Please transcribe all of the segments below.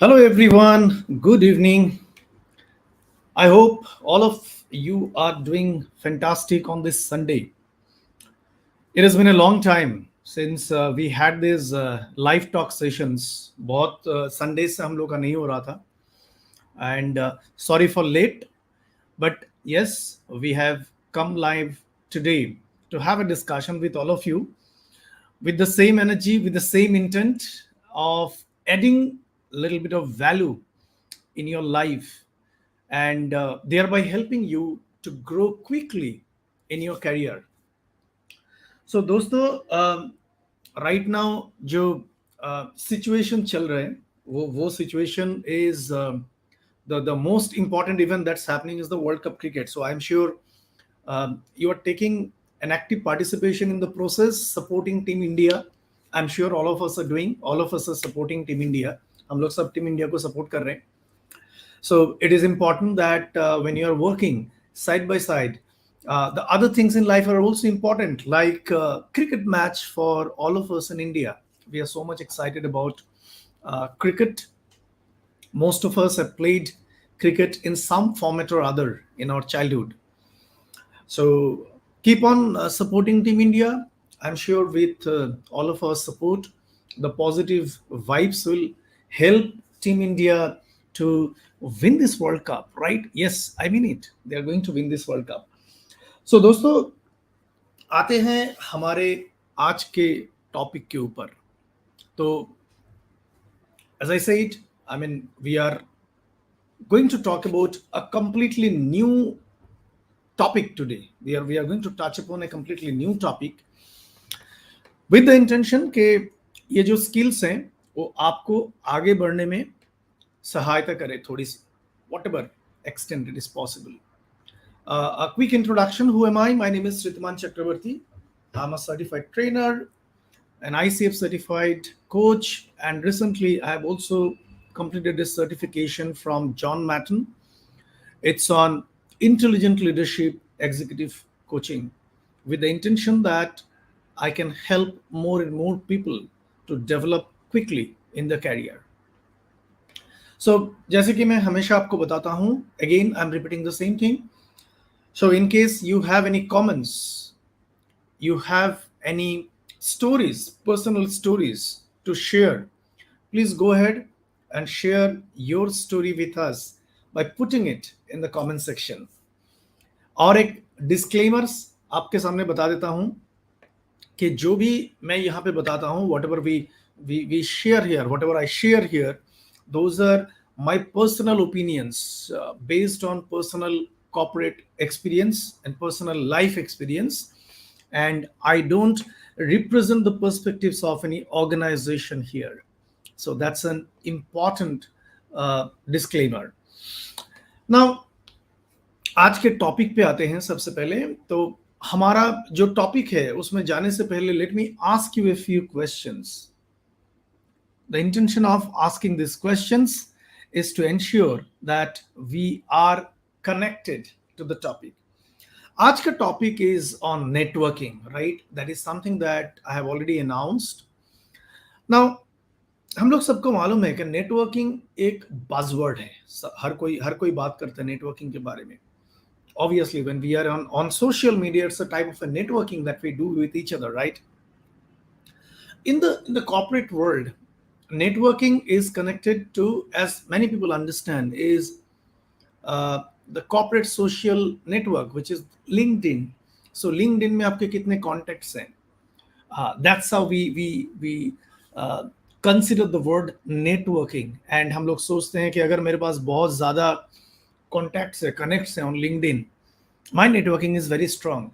Hello, everyone. Good evening. I hope all of you are doing fantastic on this Sunday. It has been a long time since we had these live talk sessions. बहुत Sundays से हम लोग का नहीं हो रहा था. And sorry for late, but yes, we have come live today to have a discussion with all of you with the same energy, with the same intent of adding a little bit of value in your life and thereby helping you to grow quickly in your career. So दोस्तों right now जो situation चल रहा है वो situation is the most important event that's happening is the World Cup cricket. So I'm sure you are taking an active participation in the process, supporting Team India. I'm sure all of us are doing. All of us are supporting Team India. हम लोग सब Team India को support कर रहे हैं. So it is important that when you are working side by side, the other things in life are also important, like cricket match for all of us in India. We are so much excited about cricket. Most of us have played cricket in some format or other in our childhood. So keep on supporting Team India. I'm sure with all of our support, the positive vibes will help Team India to win this World Cup, right? Yes, I mean it. They are going to win this World Cup. So दोस्तों आते हैं हमारे आज के topic के ऊपर. तो as I said, I mean we are going to talk about a completely new topic today. We are going to touch upon a completely new topic with the intention कि ये जो skills हैं वो आपको आगे बढ़ने में सहायता करे थोड़ी सी, whatever extent it is possible. A quick introduction. Who am I? My name is Sritiman Chakrabarti. I'm a certified trainer, an ICF certified coach, and recently I have also completed this certification from John Matten. It's on intelligent leadership executive coaching with the intention that I can help more and more people to develop quickly in their career. So जैसे कि मैं हमेशा आपको बताता हूं, again I'm repeating the same thing. So in case you have any comments, you have any stories, personal stories to share, please go ahead and share your story with us by putting it in the comment section. और एक disclaimers आपके सामने बता देता हूं कि जो भी मैं यहाँ पे बताता हूँ, whatever we share here, whatever I share here, those are my personal opinions based on personal corporate experience and personal life experience, and I don't represent the perspectives of any organization here. So that's an important disclaimer. Now आज के topic पे आते हैं. सबसे पहले तो हमारा जो टॉपिक है उसमें जाने से पहले let me ask U a few questions. The intention of asking these questions is to ensure that we are connected to the topic. आज का topic is on networking, right? That is something that I have already announced. Now, हम लोग सबको मालूम है कि networking एक buzzword है. हर कोई बात करता है networking के बारे में. Obviously, when we are on social media, it's a type of a networking that we do with each other, right? In the corporate world, networking is connected to, as many people understand, is the corporate social network, which is LinkedIn. So LinkedIn में आपके कितने contacts हैं? That's how we consider the word networking. And हम लोग सोचते हैं कि अगर मेरे पास बहुत ज़्यादा contacts है, connects हैं on LinkedIn, my networking is very strong.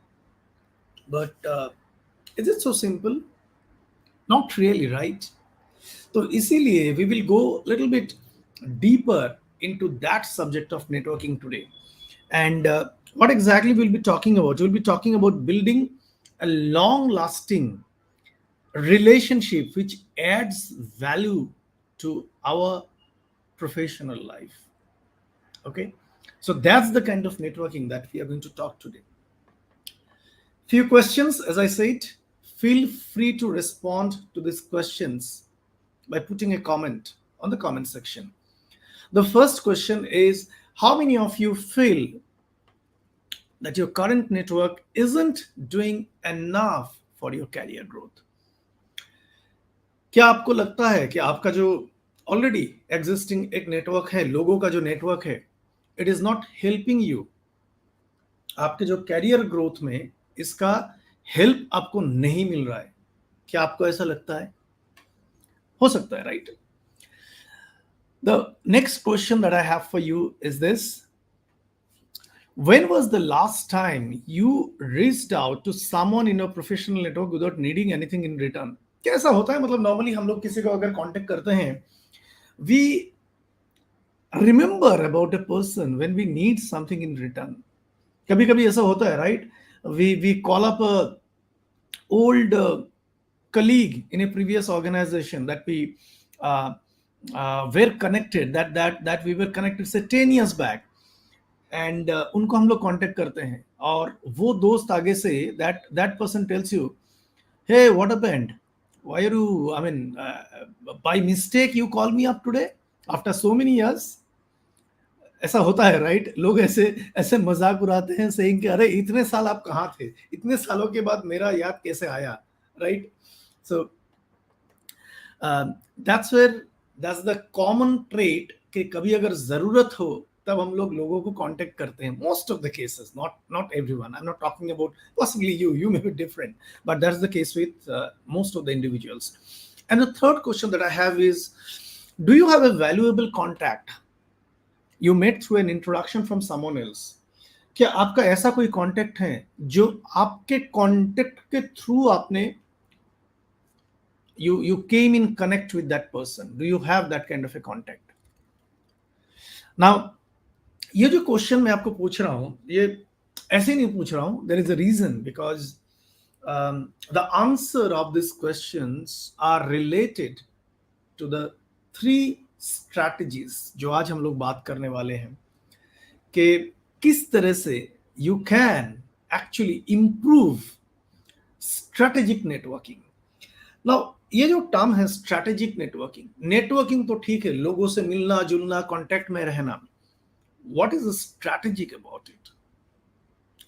But is it so simple? Not really, right? तो इसीलिए we will go a little bit deeper into that subject of networking today. And what exactly we'll be talking about? We'll be talking about building a long-lasting relationship which adds value to our professional life. Okay, so that's the kind of networking that we are going to talk today. Few questions, as I said. Feel free to respond to these questions by putting a comment on the comment section. The first question is, how many of you feel that your current network isn't doing enough for your career growth? क्या आपको लगता है कि आपका जो already existing एक network है, लोगों का जो नेटवर्क है, it is not helping you आपके जो कैरियर ग्रोथ में, इसका हेल्प आपको नहीं मिल रहा है? क्या आपको ऐसा लगता है? हो सकता है, right? The next question that I have for you is this: when was the last time you reached out to someone in your professional network without needing anything in return? कैसा होता है, मतलब नॉर्मली हम लोग किसी को अगर contact करते हैं, we remember about a person when we need something in return. कभी कभी ऐसा होता है, right? We call up old colleague in a previous organization that we were connected, that we were connected say 10 years back, and उनको हम लोग contact करते हैं, और वो दोस्त आगे से that person tells you, hey what happened, why are you, I mean by mistake you call me up today after so many years. ऐसा होता है, राइट? लोग ऐसे ऐसे मजाक उड़ाते हैं, सेइंग कि अरे इतने साल आप कहाँ थे, इतने सालों के बाद मेरा याद कैसे आया, right? So that's the common trait कि कभी अगर जरूरत हो तब हम लोग लोगों को कांटेक्ट करते हैं. Most of the cases, not everyone, I am not talking about possibly you may be different, but that's the case with most of the individuals. And the third question that I have is, do you have a valuable contact you met through an introduction from someone else? क्या आपका ऐसा कोई contact है जो आपके contact के through आपने you came in connect with that person? Do you have that kind of a contact? Now ये जो क्वेश्चन मैं आपको पूछ रहा हूं, ये ऐसे नहीं पूछ रहा हूं. there is a reason, because the answer of these questions are related to the three strategies जो आज हम लोग बात करने वाले हैं, कि किस तरह से you can actually improve strategic networking. Now ये जो टर्म है स्ट्रैटेजिक नेटवर्किंग, नेटवर्किंग तो ठीक है, लोगों से मिलना जुलना, कांटेक्ट में रहना. What is the strategic about it?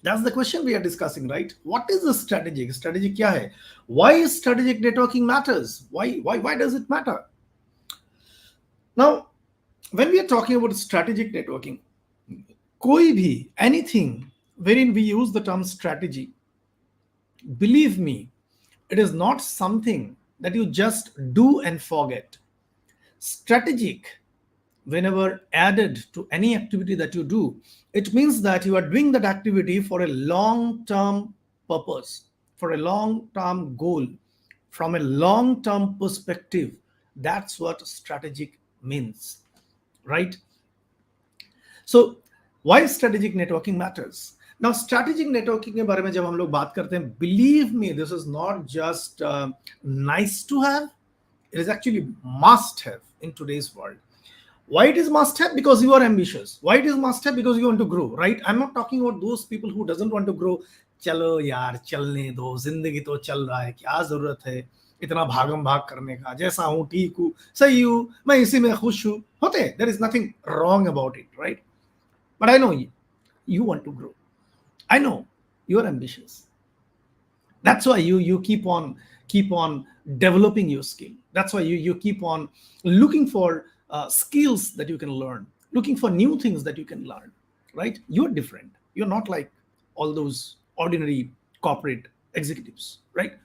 That's the question we are discussing, right? What is the strategic? Strategic क्या है? Why strategic networking matters? Why does it matter? Now, when we are talking about strategic networking, koi bhi, anything wherein we use the term strategy, believe me, it is not something that you just do and forget. Strategic, whenever added to any activity that you do, it means that you are doing that activity for a long-term purpose, for a long-term goal, from a long-term perspective. That's what strategic means, right? So why strategic networking matters? Now strategic networking के बारे में जब हम लोग बात करते हैं, believe me, this is not just nice to have, it is actually must have in today's world. Why it is must have? Because you are ambitious. Why it is must have? Because you want to grow, right? I'm not talking about those people who doesn't want to grow. चलो यार, चलने दो, जिंदगी तो चल रहा है, क्या जरूरत है इतना भागम भाग करने का, जैसा हूं ठीक हूं, सही हूं, मैं इसी में खुश हूं. होते, there is nothing wrong about it, right? But I know you want to grow. I know you're ambitious. That's why you keep on developing your skill. That's why you keep on looking for skills that you can learn, looking for new things that you can learn, right? You're different. You're not like all those ordinary corporate executives, right?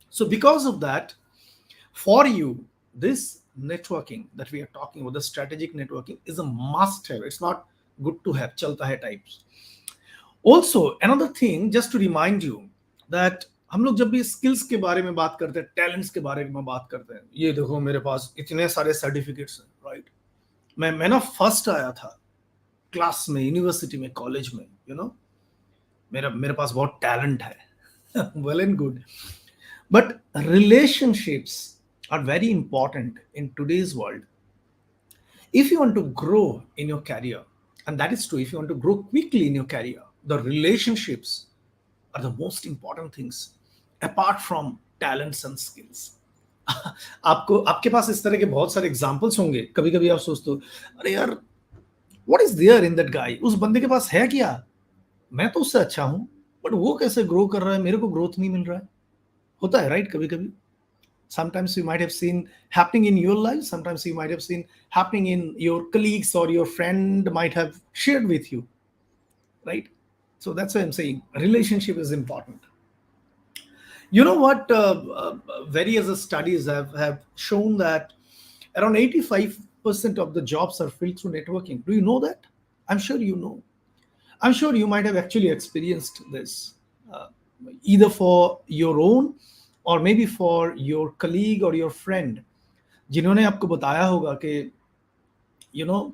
So because of that, for you, this networking that we are talking about, the strategic networking, is a must have. It's not good to have, chalta hai types. Also, another thing, just to remind you that हम लोग जब भी skills के बारे में बात करते हैं, टैलेंट्स के बारे में बात करते हैं, ये देखो मेरे पास इतने सारे सर्टिफिकेट्स हैं, राइट? मैं ना फर्स्ट आया था क्लास में, यूनिवर्सिटी में, कॉलेज में, यू नो, मेरे पास बहुत टैलेंट है. Well and good. But relationships are very important in today's world. If you want to grow in your career, and that is true, if you want to grow quickly in your career, the relationships are the most important things apart from talents and skills. आपको आपके पास इस तरह के बहुत सारे examples होंगे। कभी-कभी आप सोचते हो, अरे यार, what is there in that guy? उस बंदे के पास है क्या? मैं तो उससे अच्छा हूँ, बट वो कैसे ग्रो कर रहा है, मेरे को ग्रोथ नहीं मिल रहा है। होता है राइट कभी-कभी? Sometimes you might have seen happening in your life, sometimes you might have seen happening in your colleagues or your friend might have shared with you, right? So that's why I'm saying relationship is important. You know what? Various studies have shown that around 85% of the jobs are filled through networking. Do you know that? I'm sure you know. I'm sure you might have actually experienced this, uh, either for your own or maybe for your colleague or your friend, जिन्होंने आपको बताया होगा कि you know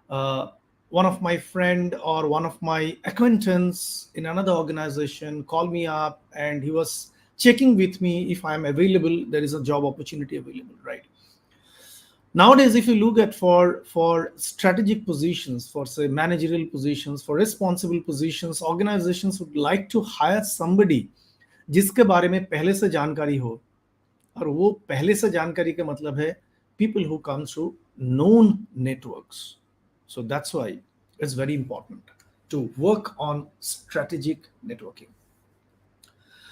uh, one of my friend or one of my acquaintance in another organization called me up and he was checking with me if I'm available, there is a job opportunity available, right? Nowadays if you look at for strategic positions, for say managerial positions, for responsible positions, organizations would like to hire somebody जिसके बारे में पहले से जानकारी हो। और वो पहले से जानकारी का मतलब है people who come through known networks. So that's why it's very important to work on strategic networking.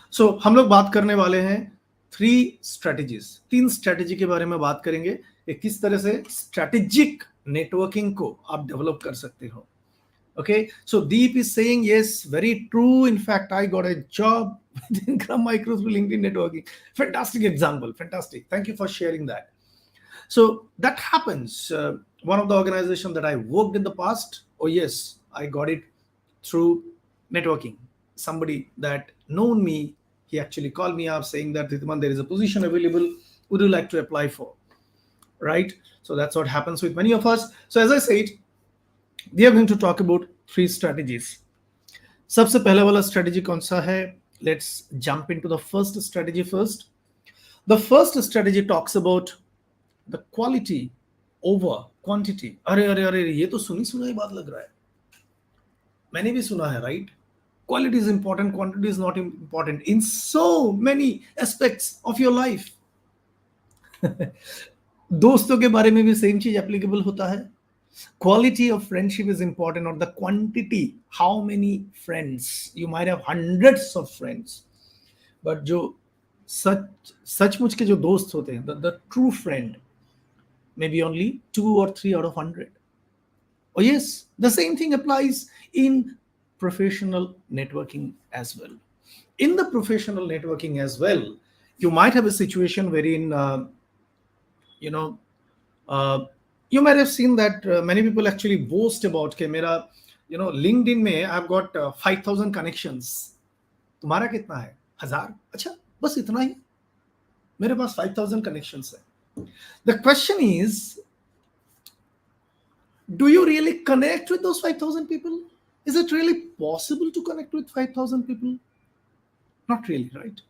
So हम लोग बात करने वाले हैं थ्री स्ट्रेटजीज, तीन स्ट्रेटजी के बारे में बात करेंगे कि किस तरह से स्ट्रेटेजिक नेटवर्किंग को आप डेवलप कर सकते हो. Okay, so Deep is saying yes, very true. In fact, I got a job within Scrum Micro through LinkedIn networking. Fantastic example, fantastic. Thank you for sharing that. So that happens. One of the organizations that I worked in the past, oh yes, I got it through networking. Somebody that known me, he actually called me up saying that Ritman, there is a position available. Would you like to apply for? Right. So that's what happens with many of us. So as I said, we are going to talk about three strategies. सबसे पहले वाला strategy कौन सा है? Let's jump into the first strategy first. The first strategy talks about the quality over quantity. अरे अरे अरे, ये तो सुनी सुनाई बात लग रहा है, मैंने भी सुना है, right? Quality is important, quantity is not important in so many aspects of your life. दोस्तों के बारे में भी सेम चीज एप्लीकेबल होता है. Quality of friendship is important, not the quantity. How many friends? You might have hundreds of friends, but जो सचमुच के जो दोस्त होते हैं, the true friend, maybe only 2 or 3 out of 100. Oh yes, the same thing applies in professional networking as well. In the professional networking as well, you might have a situation wherein you know uh, you might have seen that many people actually boast about कि मेरा LinkedIn में I've got 5,000 connections. तुम्हारा कितना है? 1,000? अच्छा, बस इतना ही. मेरे पास 5,000 connections है. The question is, do you really connect with those 5,000 people? Is it really possible to connect with 5,000 people? Not really, right?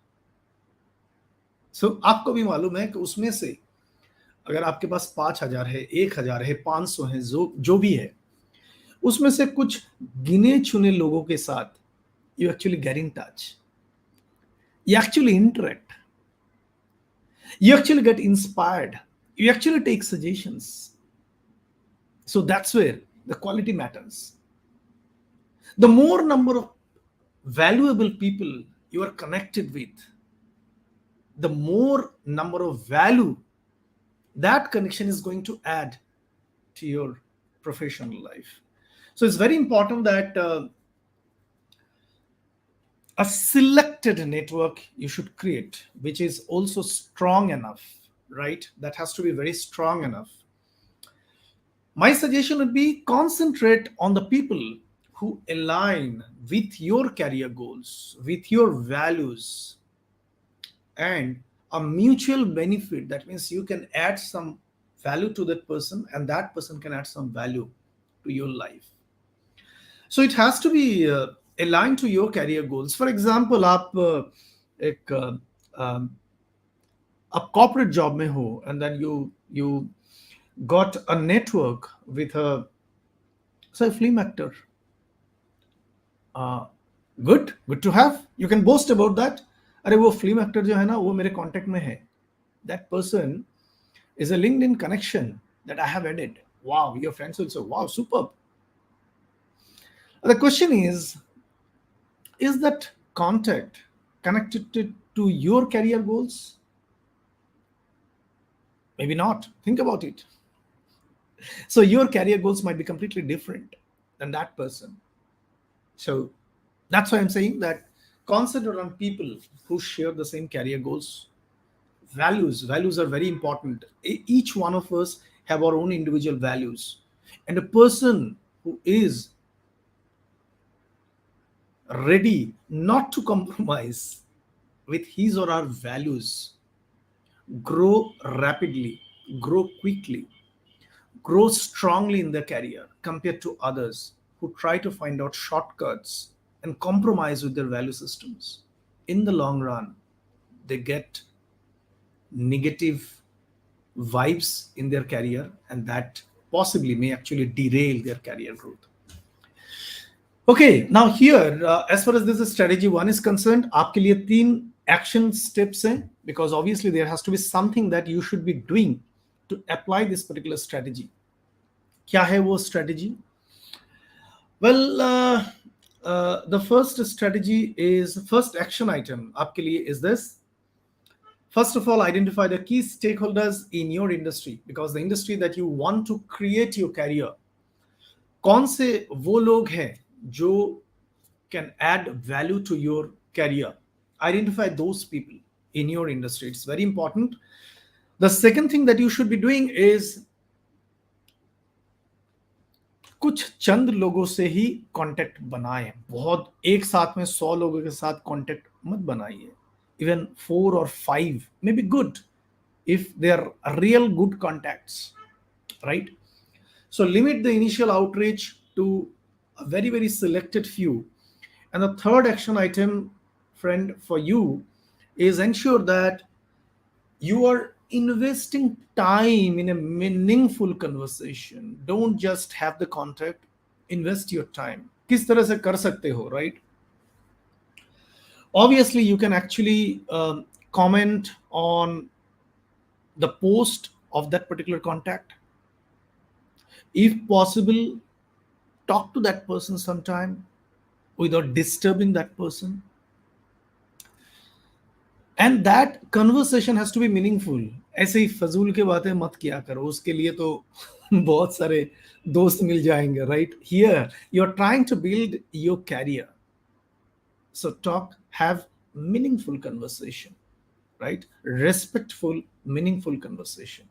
So आपको भी मालूम है कि उसमें से अगर आपके पास 5,000 है, 1,000 है, 500 है, जो भी है, उसमें से कुछ गिने चुने लोगों के साथ you actually get in touch, you actually interact, you actually get inspired, you actually take suggestions. So that's where the quality matters. The more number of valuable people you are connected with, the more number of value that connection is going to add to your professional life. So it's very important that a selected network you should create, which is also strong enough, right? That has to be very strong enough. My suggestion would be concentrate on the people who align with your career goals, with your values, and a mutual benefit. That means you can add some value to that person, and that person can add some value to your life. So it has to be aligned to your career goals. For example, आप एक आप corporate job में हो, and then you got a network with a say film actor. Good to have. You can boast about that. अरे वो film actor जो है ना, वो मेरे कांटेक्ट में है. that person is a LinkedIn connection that I have added. Wow, your friends will say, wow, superb. The question is that contact connected to your career goals? Maybe not. Think about it. So your career goals might be completely different than that person. So that's why I'm saying that concentrate on people who share the same career goals. Values are very important. Each one of us have our own individual values, and a person who is ready not to compromise with his or her values grow rapidly, grow quickly, grow strongly in their career compared to others who try to find out shortcuts and compromise with their value systems. In the long run, they get negative vibes in their career, and that possibly may actually derail their career growth. Okay, now here, as far as this strategy one is concerned, आपके लिए तीन action steps हैं, because obviously there has to be something that you should be doing to apply this particular strategy. क्या है वो strategy? Well, the first strategy is first action item आपके लिए is this. First of all, identify the key stakeholders in your industry, because the industry that you want to create your career, कौन से वो लोग हैं जो can add value to your career. Identify those people in your industry. It's very important. The second thing that you should be doing is कुछ चंद लोगों से ही contact बनाएं. बहुत एक साथ में 100 लोगों के साथ कांटेक्ट मत बनाइए. Even 4 or 5 may be good if they are real good contacts, right? So limit the initial outreach to a very, very selected few. And the third action item, friend, for you is ensure that you are investing time in a meaningful conversation. Don't just have the contact, invest your time. किस तरह से कर सकते हो, right? Obviously, you can actually comment on the post of that particular contact. If possible, talk to that person sometime without disturbing that person. And that conversation has to be meaningful. ऐसे ही फजूल के बातें मत किया करो, उसके लिए तो बहुत सारे दोस्त मिल जाएंगे, right? Here, you're trying to build your career. So talk, have meaningful conversation, right? Respectful, meaningful conversation.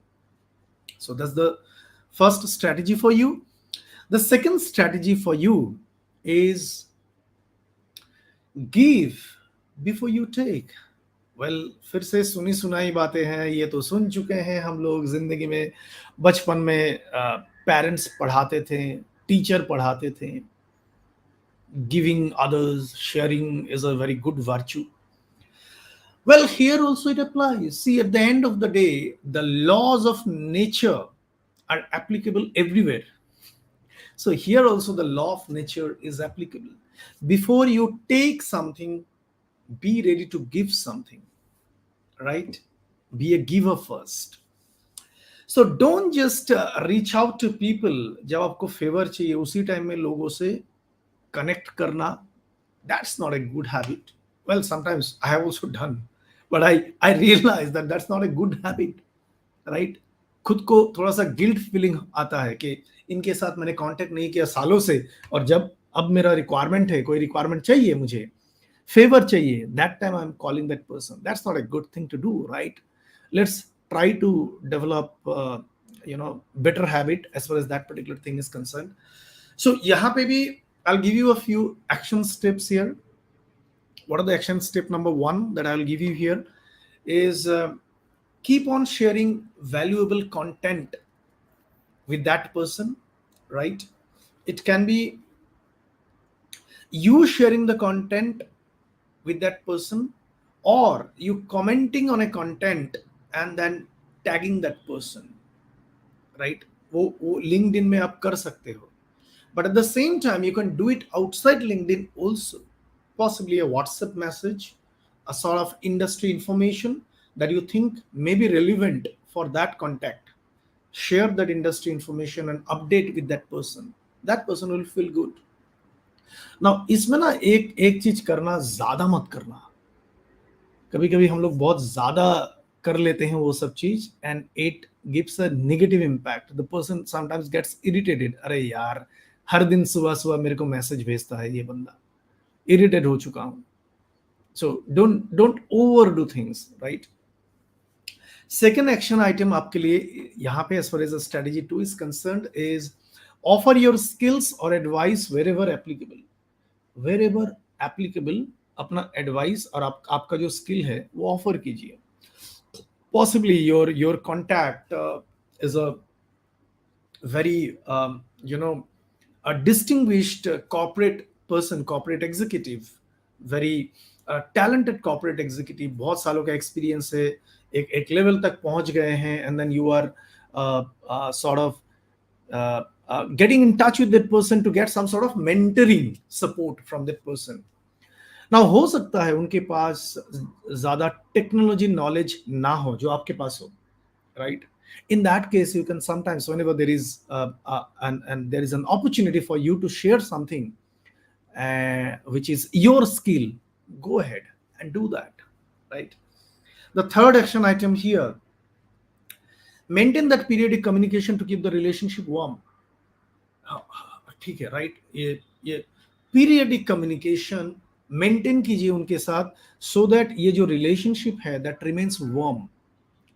So that's the first strategy for you. The second strategy for you is give before you take. Well, फिर से सुनी सुनाई बातें हैं, ये तो सुन चुके हैं हम लोग जिंदगी में. बचपन में पेरेंट्स पढ़ाते थे, टीचर पढ़ाते थे. Giving others, sharing is a very good virtue. Well, here also it applies. See, at the end of the day, the laws of nature are applicable everywhere. So here also the law of nature is applicable. Before you take something, be ready to give something, right? Be a giver first. So don't just reach out to people. जब आपको favour चाहिए उसी time में लोगों से connect करना, that's not a good habit. Well, sometimes I have also done, but I realize that that's not a good habit, right? खुद को थोड़ा सा गिल्ट फीलिंग आता है कि इनके साथ मैंने कांटेक्ट नहीं किया सालों से, और जब अब मेरा रिक्वायरमेंट है, कोई रिक्वायरमेंट चाहिए मुझे, फेवर चाहिए, that time I'm calling that person. That's not a good thing to do, right? Let's try to develop better habit as far as that particular thing is concerned. So यहाँ पे भी I'll give you a few action steps here. What are the action step number 1 that I'll give you here is keep on sharing valuable content with that person, right? It can be you sharing the content with that person, or you commenting on a content and then tagging that person, right? वो LinkedIn में आप कर सकते हो. But at the same time, you can do it outside LinkedIn also. Possibly a WhatsApp message, a sort of industry information, that you think may be relevant for that contact. Share that industry information and update with that person. That person will feel good. Now इसमें ना एक एक चीज करना, ज्यादा मत करना. कभी कभी हम लोग बहुत ज्यादा कर लेते हैं वो सब चीज, and it gives a negative impact. The person sometimes gets irritated. अरे यार, हर दिन सुबह सुबह मेरे को मैसेज भेजता है ये बंदा, इरिटेट हो चुका हूं. So don't overdo things, right. Second action item आपके लिए यहाँ पे, as far as strategy 2 is concerned, is offer your skills और advice wherever applicable. Wherever applicable अपना एडवाइस और आपका जो स्किल है वो ऑफर कीजिए. Possibly your contact is a very a distinguished corporate person, corporate executive, very talented corporate executive, बहुत सालों का एक्सपीरियंस है, एक लेवल तक पहुंच गए हैं, and then you are sort of getting in touch with that person to get some sort of mentoring support from that person. Now हो सकता है उनके पास ज्यादा टेक्नोलॉजी नॉलेज ना हो जो आपके पास हो, right? In that case, you can sometimes, whenever there is and there is an opportunity for you to share something which is your skill, go ahead and do that, right? The third action item here: maintain that periodic communication to keep the relationship warm. ठीक है, right. ये periodic communication maintain कीजिए उनके साथ, so that ये जो relationship है that remains warm.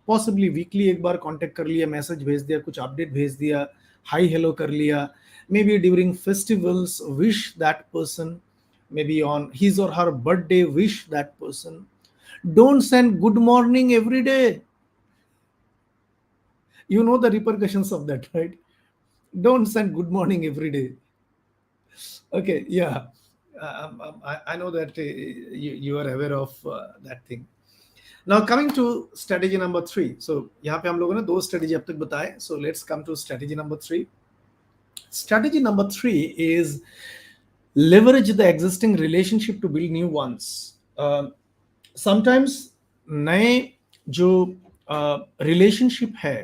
Possibly weekly एक बार कांटेक्ट कर लिया, मैसेज भेज दिया, कुछ अपडेट भेज दिया, हाई हेलो कर लिया. Maybe during festivals wish that person, maybe on his or her birthday wish that person. Don't send good morning every day. You know the repercussions of that, right? Don't send good morning every day. Okay, yeah. I know that you are aware of that thing. Now coming to strategy number 3. So यहाँ पे हम लोगों ने 2 strategy अब तक बताए. So let's come to strategy number 3. Strategy number 3 is leverage the existing relationship to build new ones. Sometimes नए जो relationship है,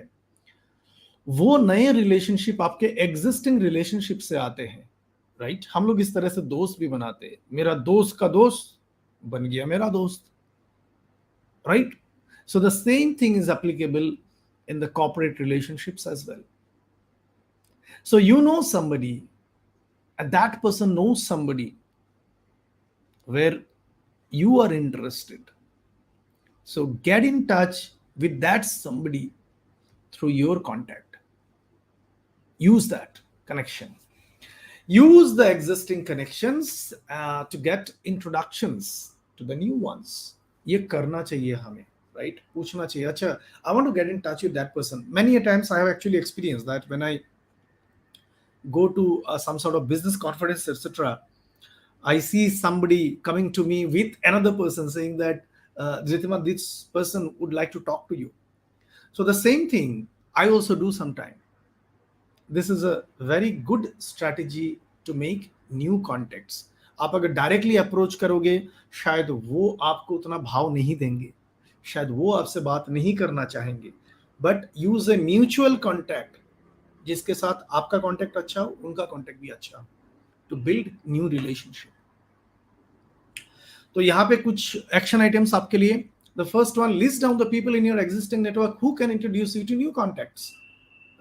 वो नए रिलेशनशिप आपके एग्जिस्टिंग रिलेशनशिप से आते हैं, राइट? हम लोग इस तरह से दोस्त भी बनाते हैं. मेरा दोस्त का दोस्त बन गया मेरा दोस्त, right? So the same thing is applicable in the corporate relationships as well. So you know somebody and that person knows somebody where you are interested. So get in touch with that somebody through your contact. Use that connection. Use the existing connections to get introductions to the new ones. ये करना चाहिए हमें, right? पूछना चाहिए, अच्छा, I want to get in touch with that person. Many a times I have actually experienced that when I go to some sort of business conference, etc., I see somebody coming to me with another person saying that, Jitiman, this person would like to talk to you. So the same thing I also do sometimes. This is a very good strategy to make new contacts. आप अगर directly approach करोगे, शायद वो आपको उतना भाव नहीं देंगे, शायद वो आपसे बात नहीं करना चाहेंगे. But use a mutual contact जिसके साथ आपका कॉन्टैक्ट अच्छा हो, उनका कॉन्टैक्ट भी अच्छा हो, टू बिल्ड न्यू रिलेशनशिप. तो यहाँ पे कुछ एक्शन आइटम्स आपके लिए. The first one, list down the people in your existing network who can introduce you to new contacts,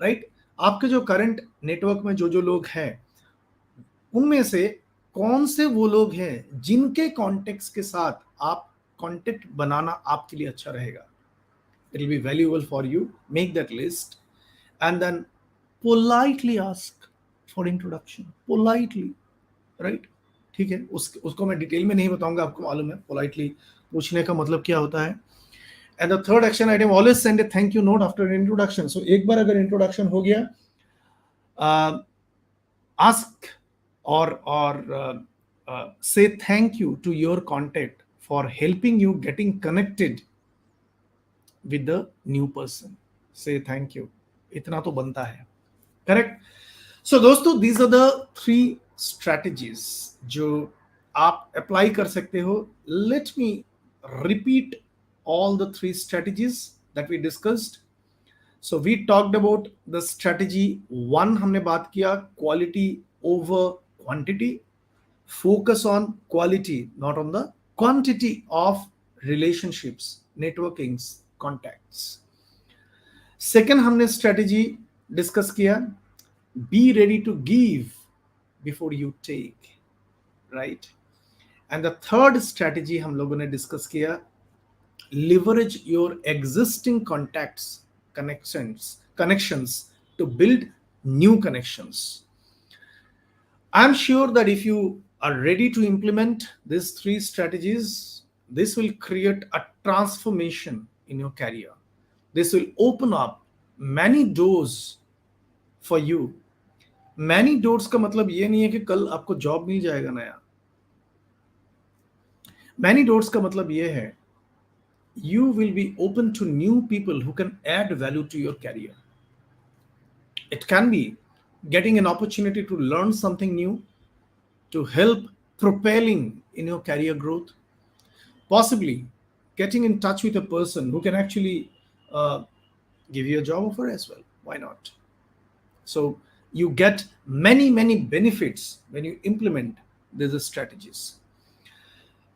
right? आपके जो करंट नेटवर्क में जो लोग हैं, उनमें से कौन से वो लोग हैं जिनके कॉन्टेक्ट्स के साथ आप कॉन्टेक्ट बनाना आपके लिए अच्छा रहेगा. It will be valuable for you. Make that list and then politely ask for introduction. Politely, right? ठीक है, उसको मैं डिटेल में नहीं बताऊंगा, आपको मालूम है पोलाइटली पूछने का मतलब क्या होता है. And the third action item, always send a thank you note after an introduction. So एक बार अगर introduction हो गया, ask or say thank you to your contact for helping you getting connected with the new person. Say thank you. इतना तो बनता है, correct? So दोस्तों, these are the 3 strategies जो आप apply कर सकते हो. Let me repeat all the three strategies that we discussed. So we talked about the strategy one, हमने बात किया quality over quantity. Focus on quality, not on the quantity of relationships, networkings, contacts. Second हमने strategy discuss किया, be ready to give before you take, right? And the third strategy हम लोगों ने discuss किया, leverage your existing contacts, connections to build new connections. I'm sure that if you are ready to implement these three strategies, this will create a transformation in your career. This will open up many doors for you. Many doors का मतलब ये नहीं है कि कल आपको job मिल जाएगा नया. Many doors का मतलब ये है you will be open to new people who can add value to your career. It can be getting an opportunity to learn something new, to help propelling in your career growth, possibly getting in touch with a person who can actually give you a job offer as well. Why not? So you get many benefits when you implement these strategies.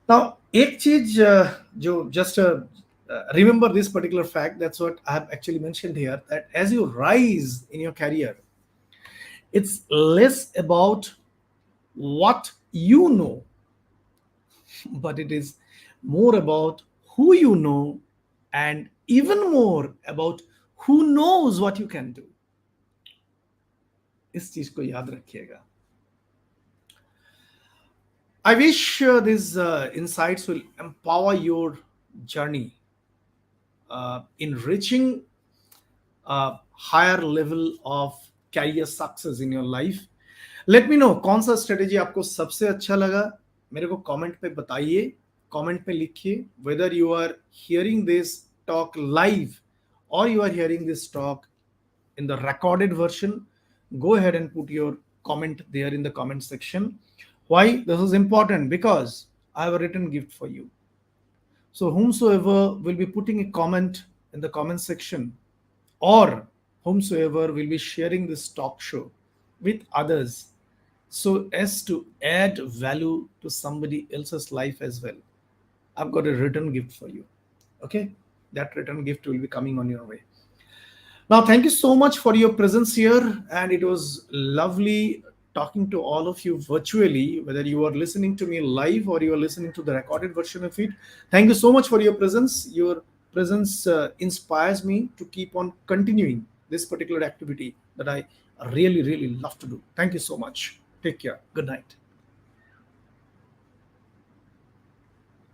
Now, एक चीज जो just remember this particular fact, that's what I have actually mentioned here, that as you rise in your career, it's less about what you know, but it is more about who you know, and even more about who knows what you can do. इस चीज को याद रखिएगा. I wish these insights will empower your journey in reaching a higher level of career success in your life. Let me know कौन सा strategy आपको सबसे अच्छा लगा. मेरे को comment पे बताइए, comment पे लिखिए. Whether you are hearing this talk live or you are hearing this talk in the recorded version, go ahead and put your comment there in the comment section. Why this is important? Because I have a written gift for you. So whomsoever will be putting a comment in the comment section, or whomsoever will be sharing this talk show with others so as to add value to somebody else's life as well, I've got a written gift for you. Okay, that written gift will be coming on your way. Now, thank you so much for your presence here, and it was lovely talking to all of you virtually, whether you are listening to me live or you are listening to the recorded version of it. Thank you so much for your presence. Your presence inspires me to keep on continuing this particular activity that I really love to do. Thank you so much. Take care. Good night.